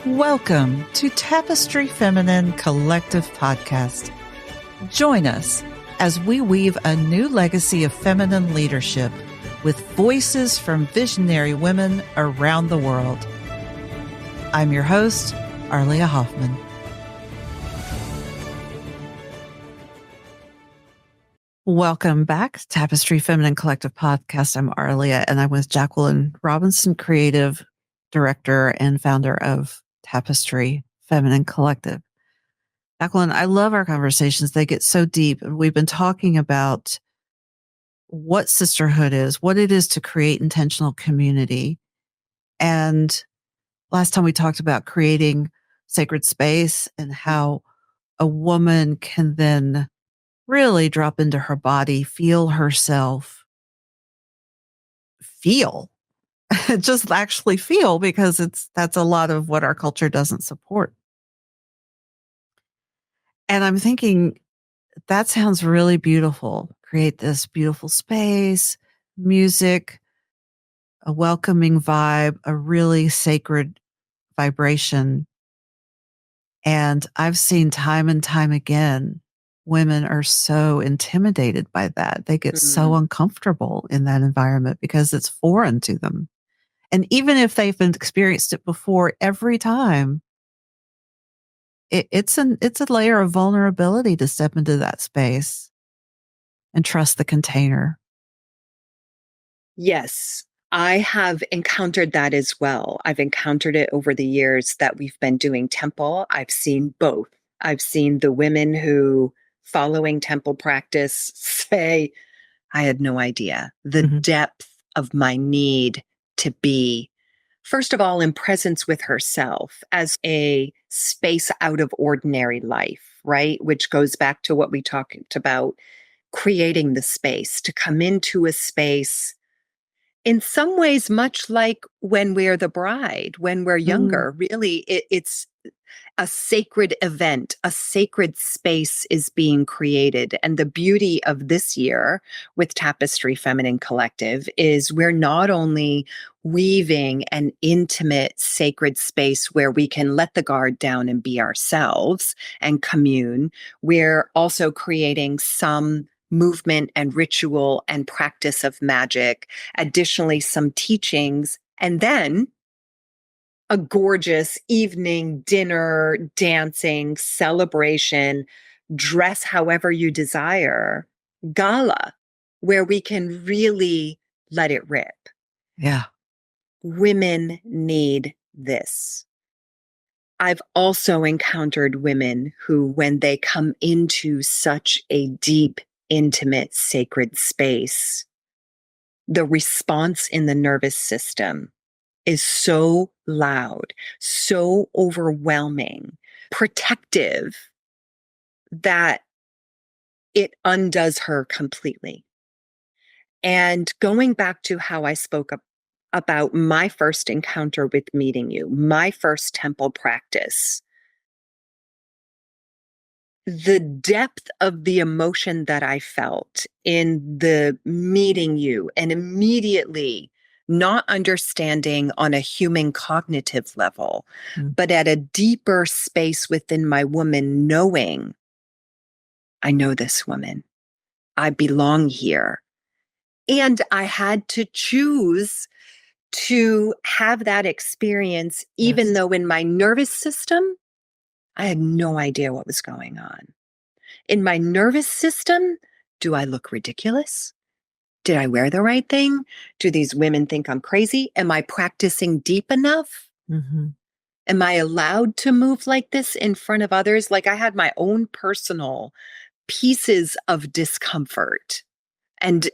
Welcome to Tapestry Feminine Collective Podcast. Join us as we weave a new legacy of feminine leadership with voices from visionary women around the world. I'm your host, Arlia Hoffman. Welcome back to Tapestry Feminine Collective Podcast. I'm Arlia, and I'm with Jacqueline Robinson, creative director and founder of Tapestry Feminine Collective. Jacqueline, I love our conversations. They get so deep. And we've been talking about what sisterhood is, what it is to create intentional community. And last time we talked about creating sacred space and how a woman can then really drop into her body, feel herself, just actually feel, because that's a lot of what our culture doesn't support. And I'm thinking that sounds really beautiful. Create this beautiful space, music, a welcoming vibe, a really sacred vibration. And I've seen time and time again, women are so intimidated by that. They get so uncomfortable in that environment because it's foreign to them. And even if they've experienced it before, every time, it's a layer of vulnerability to step into that space and trust the container. Yes, I have encountered that as well. I've encountered it over the years that we've been doing temple. I've seen both. I've seen the women who, following temple practice, say, I had no idea the depth of my need to be, first of all, in presence with herself as a space out of ordinary life, right? Which goes back to what we talked about, creating the space, to come into a space in some ways, much like when we're the bride, when we're younger. Really, it's a sacred event, a sacred space is being created. And the beauty of this year with Tapestry Feminine Collective is we're not only weaving an intimate, sacred space where we can let the guard down and be ourselves and commune, we're also creating some movement and ritual and practice of magic, additionally some teachings, and then a gorgeous evening, dinner, dancing, celebration, dress however you desire, gala, where we can really let it rip. Yeah. Women need this. I've also encountered women who, when they come into such a deep, intimate, sacred space, the response in the nervous system is so loud, so overwhelming, protective, that it undoes her completely. And going back to how I spoke about my first encounter with meeting you, my first temple practice, the depth of the emotion that I felt in the meeting you and immediately not understanding on a human cognitive level, but at a deeper space within my woman, knowing I know this woman, I belong here. And I had to choose to have that experience, even though in my nervous system, I had no idea what was going on. In my nervous system, do I look ridiculous? Did I wear the right thing? Do these women think I'm crazy? Am I practicing deep enough? Am I allowed to move like this in front of others? Like, I had my own personal pieces of discomfort, and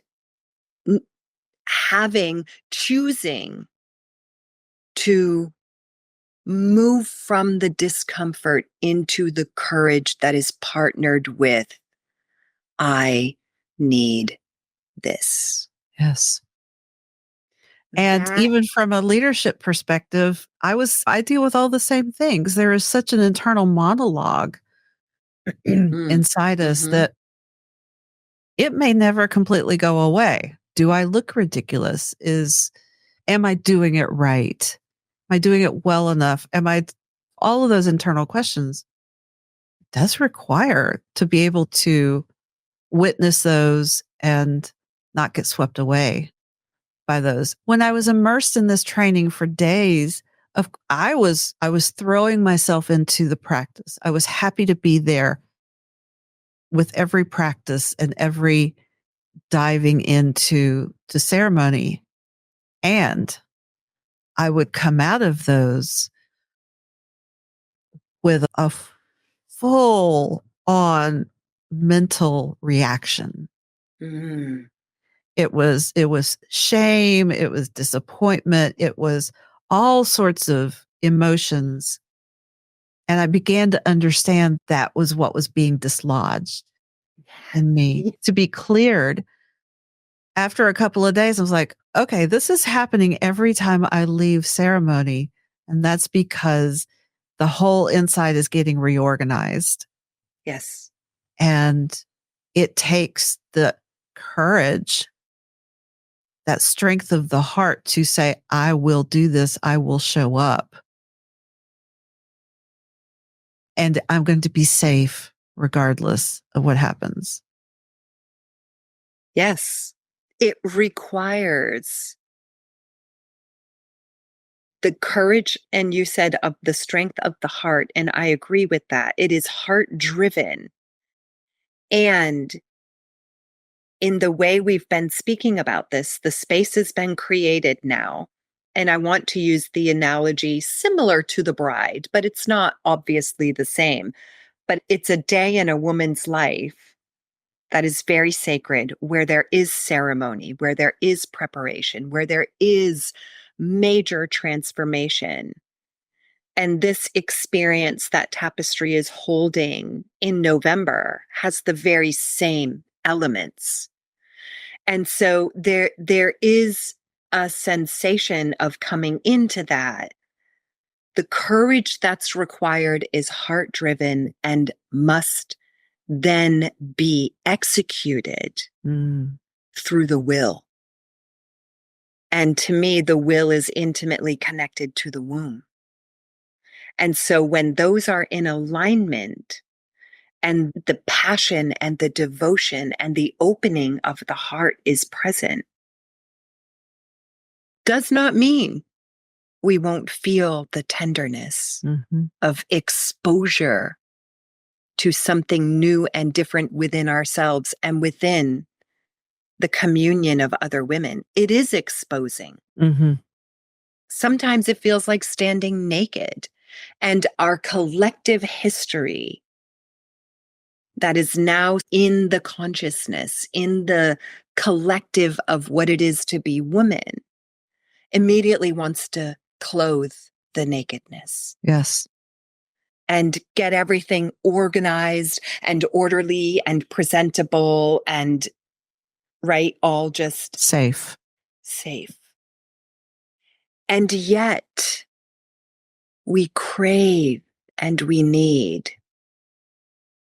choosing to move from the discomfort into the courage that is partnered with, I need this. Yes. And even from a leadership perspective, I deal with all the same things. There is such an internal monologue inside us that it may never completely go away. Do I look ridiculous? Am I doing it right? Am I doing it well enough? Am I all of those internal questions does require to be able to witness those and not get swept away by those. When I was immersed in this training for days, I was throwing myself into the practice. I was happy to be there with every practice and every diving into the ceremony. And I would come out of those with a full on mental reaction. Mm. It was shame, it was disappointment, it was all sorts of emotions. And I began to understand that was what was being dislodged in me to be cleared. After a couple of days, I was like, okay, this is happening every time I leave ceremony. And that's because the whole inside is getting reorganized. Yes. And it takes the courage, that strength of the heart to say, I will do this. I will show up. And I'm going to be safe regardless of what happens. Yes. It requires the courage, and you said of the strength of the heart, and I agree with that. It is heart driven. And in the way we've been speaking about this, the space has been created now. And I want to use the analogy similar to the bride, but it's not obviously the same. But it's a day in a woman's life that is very sacred, where there is ceremony, where there is preparation, where there is major transformation. And this experience that Tapestry is holding in November has the very same elements. And so there is a sensation of coming into that. The courage that's required is heart driven and must then be executed through the will. And to me, the will is intimately connected to the womb. And so when those are in alignment, and the passion and the devotion and the opening of the heart is present, does not mean we won't feel the tenderness of exposure to something new and different within ourselves and within the communion of other women. It is exposing. Sometimes it feels like standing naked, and our collective history that is now in the consciousness, in the collective of what it is to be woman, immediately wants to clothe the nakedness. Yes. And get everything organized and orderly and presentable and, right, all just safe. And yet we crave and we need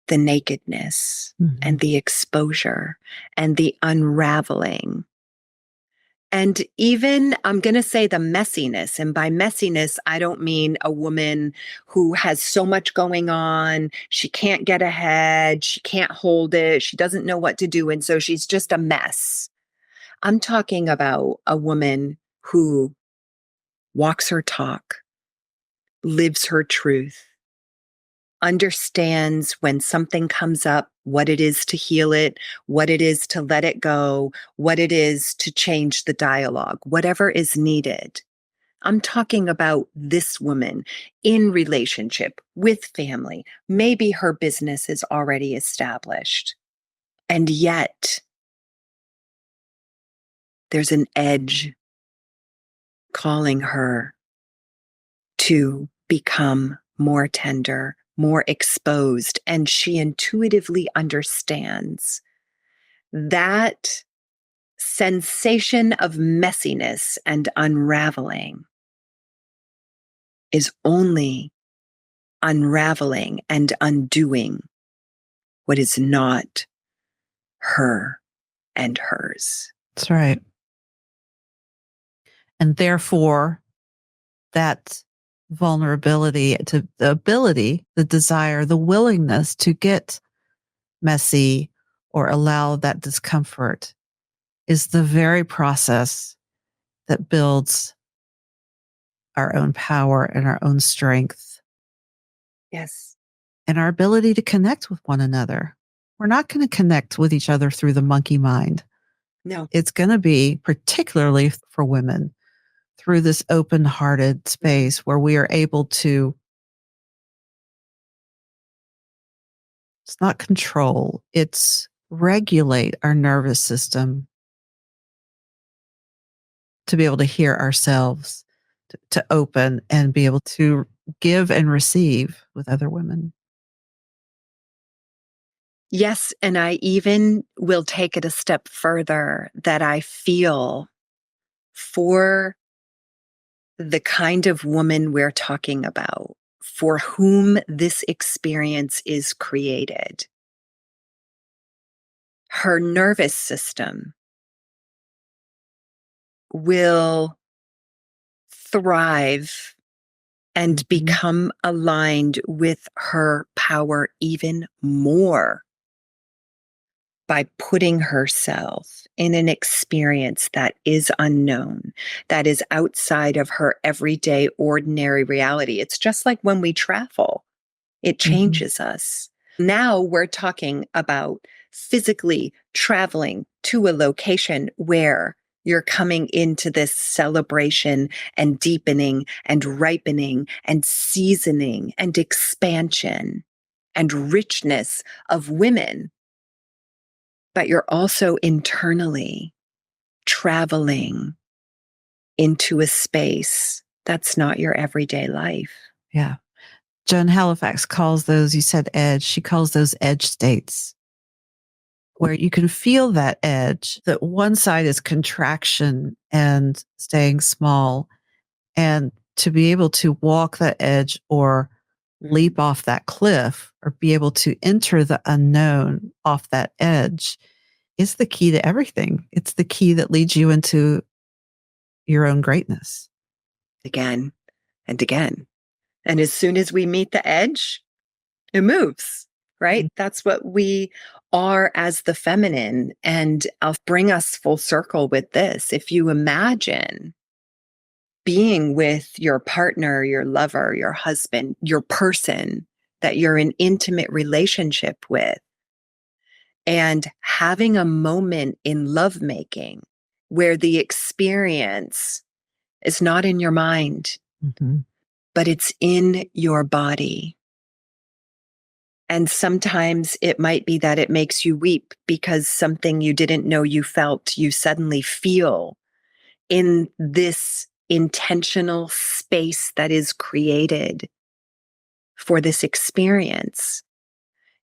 the nakedness and the exposure and the unraveling. And even, I'm going to say, the messiness. And by messiness, I don't mean a woman who has so much going on. She can't get ahead. She can't hold it. She doesn't know what to do. And so she's just a mess. I'm talking about a woman who walks her talk, lives her truth, understands when something comes up, what it is to heal it, what it is to let it go, what it is to change the dialogue, whatever is needed. I'm talking about this woman in relationship with family. Maybe her business is already established. And yet, there's an edge calling her to become more tender, more exposed, and she intuitively understands that sensation of messiness and unraveling is only unraveling and undoing what is not her and hers. That's right. And therefore, that vulnerability, to the ability, the desire, the willingness to get messy or allow that discomfort is the very process that builds our own power and our own strength. Yes. And our ability to connect with one another. We're not going to connect with each other through the monkey mind. No. It's going to be, particularly for women, through this open-hearted space where we are able to, it's not control, it's regulate our nervous system to be able to hear ourselves, to open and be able to give and receive with other women. Yes, and I even will take it a step further that I feel for the kind of woman we're talking about, for whom this experience is created. Her nervous system will thrive and become aligned with her power even more by putting herself in an experience that is unknown, that is outside of her everyday, ordinary reality. It's just like when we travel, it changes us. Now we're talking about physically traveling to a location where you're coming into this celebration and deepening and ripening and seasoning and expansion and richness of women. But you're also internally traveling into a space that's not your everyday life. Yeah. Joan Halifax calls those, you said edge, she calls those edge states, where you can feel that edge, that one side is contraction and staying small, and to be able to walk that edge or leap off that cliff or be able to enter the unknown off that edge is the key to everything. It's the key that leads you into your own greatness. Again and again. And as soon as we meet the edge, it moves, right? That's what we are as the feminine. And I'll bring us full circle with this. If you imagine being with your partner, your lover, your husband, your person that you're in intimate relationship with, and having a moment in lovemaking where the experience is not in your mind, but it's in your body. And sometimes it might be that it makes you weep because something you didn't know you felt, you suddenly feel in this intentional space that is created for this experience,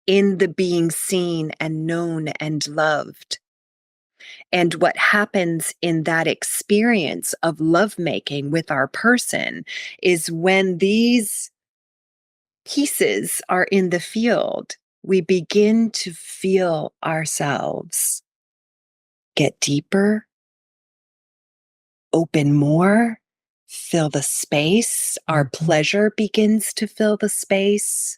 in the being seen and known and loved. And what happens in that experience of lovemaking with our person is when these pieces are in the field, we begin to feel ourselves get deeper, open more, fill the space. Our pleasure begins to fill the space.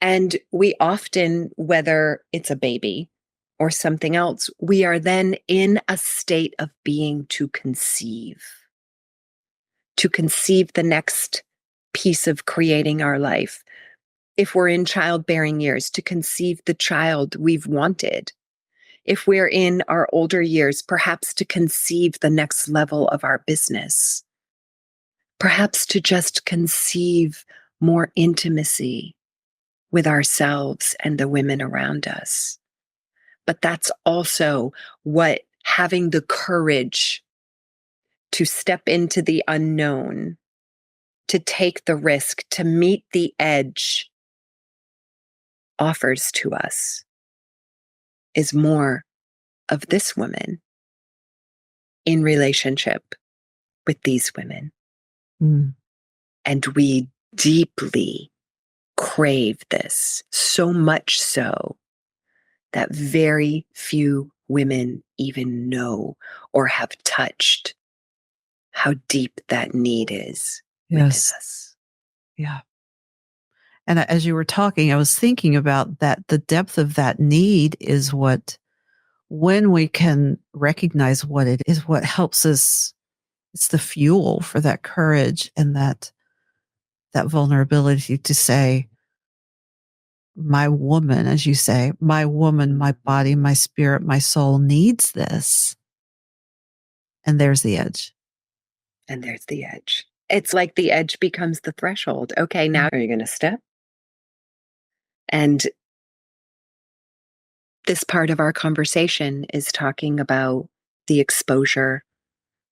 And we often, whether it's a baby or something else, we are then in a state of being to conceive the next piece of creating our life. If we're in childbearing years, to conceive the child we've wanted. If we're in our older years, perhaps to conceive the next level of our business. Perhaps to just conceive more intimacy with ourselves and the women around us. But that's also what having the courage to step into the unknown, to take the risk, to meet the edge offers to us, is more of this woman in relationship with these women. And we deeply crave this, so much so that very few women even know or have touched how deep that need is. within Yes. us. Yeah. And as you were talking, I was thinking about that. The depth of that need is what, when we can recognize what it is, what helps us. It's the fuel for that courage and that vulnerability to say, my woman, as you say, my woman, my body, my spirit, my soul needs this. And there's the edge. And there's the edge. It's like the edge becomes the threshold. Okay, now are you going to step? And this part of our conversation is talking about the exposure,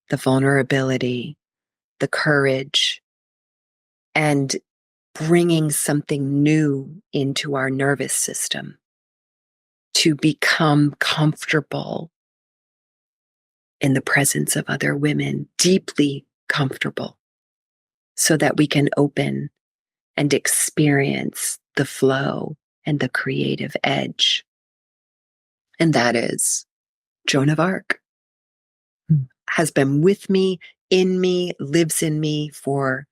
the vulnerability, the courage, and bringing something new into our nervous system to become comfortable in the presence of other women, deeply comfortable, so that we can open and experience the flow and the creative edge. And that is Joan of Arc. Has been with me, in me, lives in me for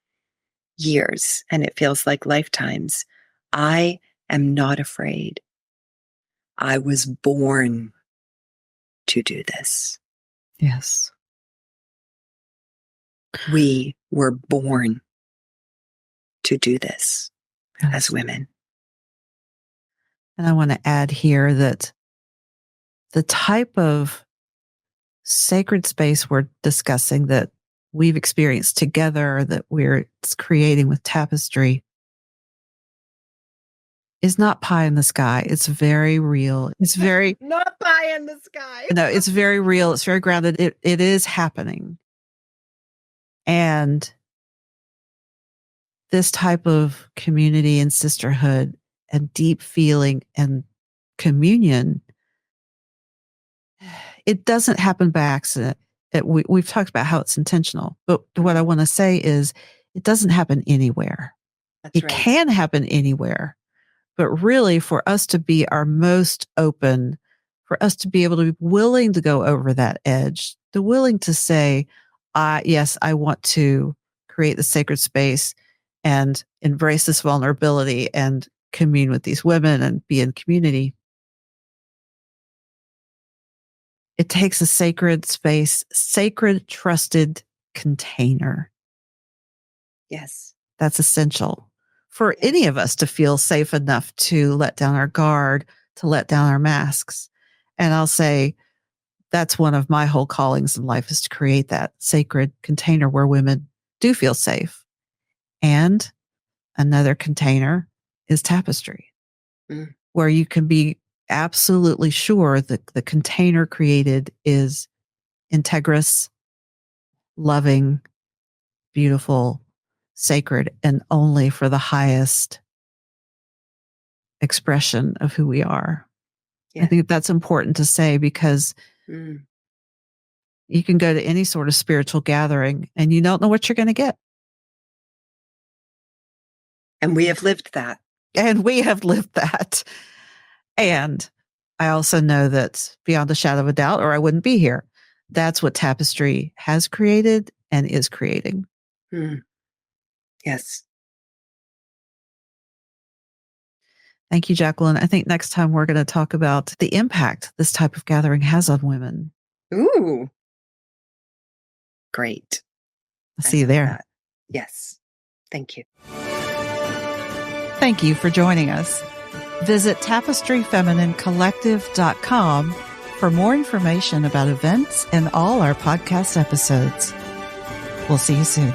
years, and it feels like lifetimes. I am not afraid. I was born to do this. Yes. We were born to do this as women. And I want to add here that the type of sacred space we're discussing that we've experienced together, that we're creating with Tapestry, is not pie in the sky. It's very real. It's very not pie in the sky. No, it's very real. It's very grounded. It is happening. And this type of community and sisterhood and deep feeling and communion, it doesn't happen by accident. We've talked about how it's intentional, but what I want to say is it doesn't happen anywhere. That's it right. can happen anywhere, but really for us to be our most open, for us to be able to be willing to go over that edge, the willing to say, yes, I want to create the sacred space and embrace this vulnerability and commune with these women and be in community. It takes a sacred space, sacred, trusted container. Yes. That's essential for any of us to feel safe enough to let down our guard, to let down our masks. And I'll say that's one of my whole callings in life, is to create that sacred container where women do feel safe. And another container is Tapestry, where you can be absolutely sure that the container created is integrous, loving, beautiful, sacred, and only for the highest expression of who we are. Yeah. I think that's important to say, because you can go to any sort of spiritual gathering and you don't know what you're going to get. And we have lived that. And I also know that beyond a shadow of a doubt, or I wouldn't be here, that's what Tapestry has created and is creating. Yes. Thank you, Jacqueline. I think next time we're going to talk about the impact this type of gathering has on women. Ooh. Great. I'll see you there. That. Yes. Thank you. Thank you for joining us. Visit tapestryfemininecollective.com for more information about events and all our podcast episodes. We'll see you soon.